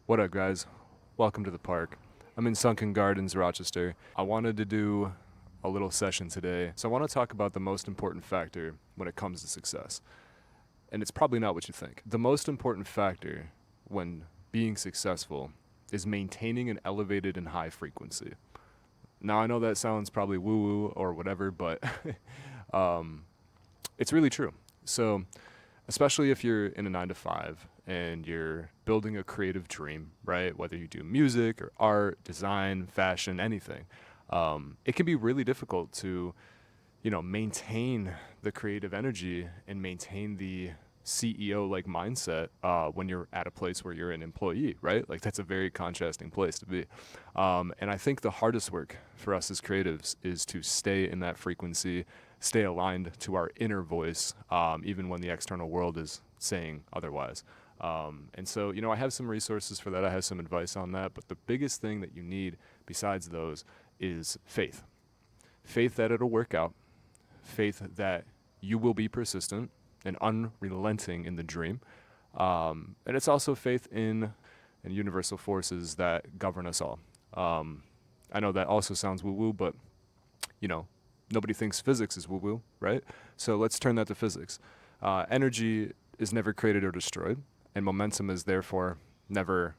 What up, guys? Welcome to the park. I'm in Sunken Gardens, Rochester. I wanted to do a little session today. So, I want to talk about the most important factor when it comes to success. And it's probably not what you think. The most important factor when being successful is maintaining an elevated and high frequency. Now, I know that sounds probably woo woo or whatever, but it's really true. So, especially if you're in a 9 to 5 and you're building a creative dream, right? Whether you do music or art, design, fashion, anything, it can be really difficult to, maintain the creative energy and maintain the CEO like mindset when you're at a place where you're an employee, right? Like that's a very contrasting place to be. And I think the hardest work for us as creatives is to stay in that frequency, stay aligned to our inner voice, even when the external world is saying otherwise. And so, I have some resources for that. I have some advice on that. But the biggest thing that you need besides those is faith. Faith that it'll work out, faith that you will be persistent and unrelenting in the dream. And it's also faith in universal forces that govern us all. I know that also sounds woo woo, but you know, nobody thinks physics is woo woo, right? So let's turn that to physics. Energy is never created or destroyed, and momentum is therefore never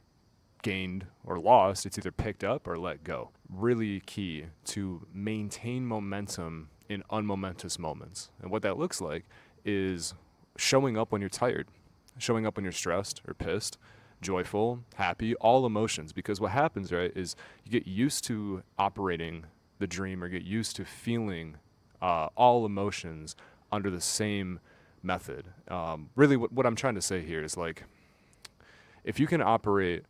gained or lost. It's either picked up or let go. Really key to maintain momentum in unmomentous moments. And what that looks like is showing up when you're tired, showing up when you're stressed or pissed, joyful, happy, all emotions. Because what happens, right, is you get used to operating the dream or get used to feeling all emotions under the same method. Really, what I'm trying to say here is like, if you can operate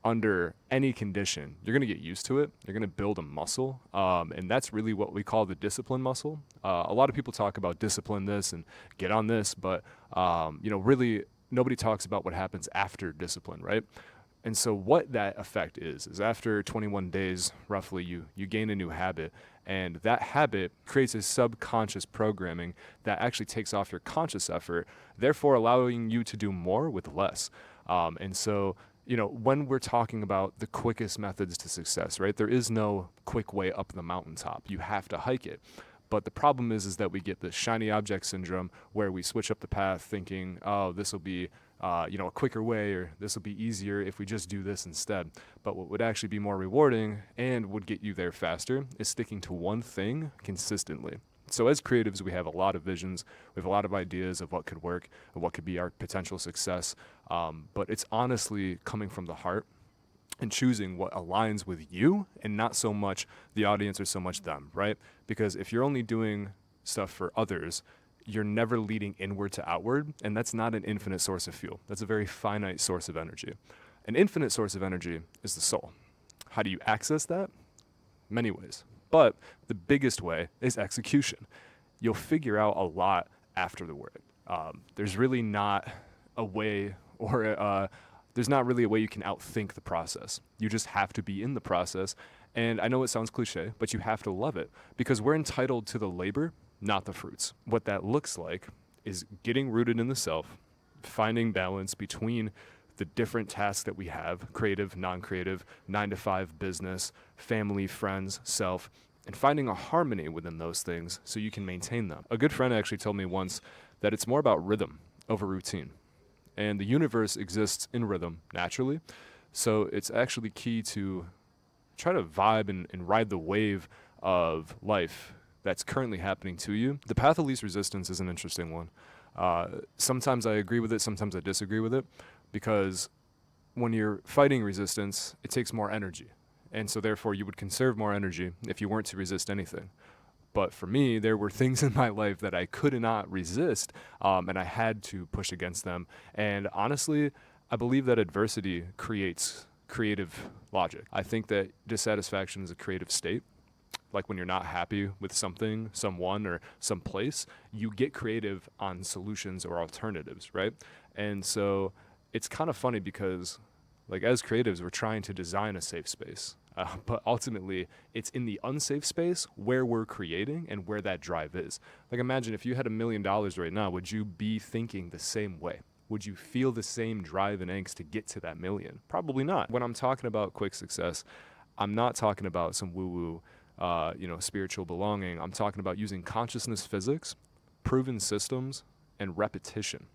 under any condition, you're going to get used to it. You're going to build a muscle. And that's really what we call the discipline muscle. A lot of people talk about discipline this and get on this, but, really nobody talks about what happens after discipline, right? And so what that effect is after 21 days, roughly, you gain a new habit. And that habit creates a subconscious programming that actually takes off your conscious effort, therefore allowing you to do more with less. And so, when we're talking about the quickest methods to success, right, there is no quick way up the mountaintop. You have to hike it. But the problem is that we get this shiny object syndrome where we switch up the path thinking, oh, this will be, a quicker way, or this will be easier if we just do this instead. But what would actually be more rewarding and would get you there faster is sticking to one thing consistently. So as creatives, we have a lot of visions, we have a lot of ideas of what could work and what could be our potential success. But it's honestly coming from the heart and choosing what aligns with you and not so much the audience or so much them, right? Because if you're only doing stuff for others, you're never leading inward to outward, and that's not an infinite source of fuel. That's a very finite source of energy. An infinite source of energy is the soul. How do you access that? Many ways. But the biggest way is execution. You'll figure out a lot after the work. There's really not a way or there's not really a way you can outthink the process. You just have to be in the process. And I know it sounds cliche, but you have to love it because we're entitled to the labor, not the fruits. What that looks like is getting rooted in the self, finding balance between the different tasks that we have, creative, non-creative, 9 to 5 business, family, friends, self, and finding a harmony within those things so you can maintain them. A good friend actually told me once that it's more about rhythm over routine. And the universe exists in rhythm naturally. So it's actually key to try to vibe and ride the wave of life that's currently happening to you. The path of least resistance is an interesting one. Sometimes I agree with it, sometimes I disagree with it, because when you're fighting resistance, it takes more energy. And so therefore you would conserve more energy if you weren't to resist anything. But for me, there were things in my life that I could not resist, and I had to push against them. And honestly, I believe that adversity creates creative logic. I think that dissatisfaction is a creative state. Like when you're not happy with something, someone, or some place, you get creative on solutions or alternatives, right? And so it's kind of funny because, like, as creatives, we're trying to design a safe space. But ultimately, it's in the unsafe space where we're creating and where that drive is. Like, imagine if you had $1 million right now, would you be thinking the same way? would you feel the same drive and angst to get to that million? Probably not. When I'm talking about quick success, I'm not talking about some woo-woo, spiritual belonging. I'm talking about using consciousness physics, proven systems, and repetition.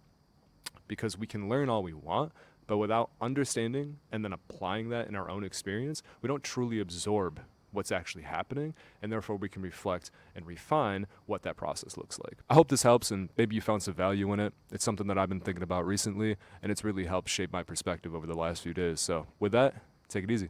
Because we can learn all we want, but without understanding and then applying that in our own experience, we don't truly absorb what's actually happening, and therefore we can reflect and refine what that process looks like. I hope this helps, and maybe you found some value in it. It's something that I've been thinking about recently, and it's really helped shape my perspective over the last few days. So with that, take it easy.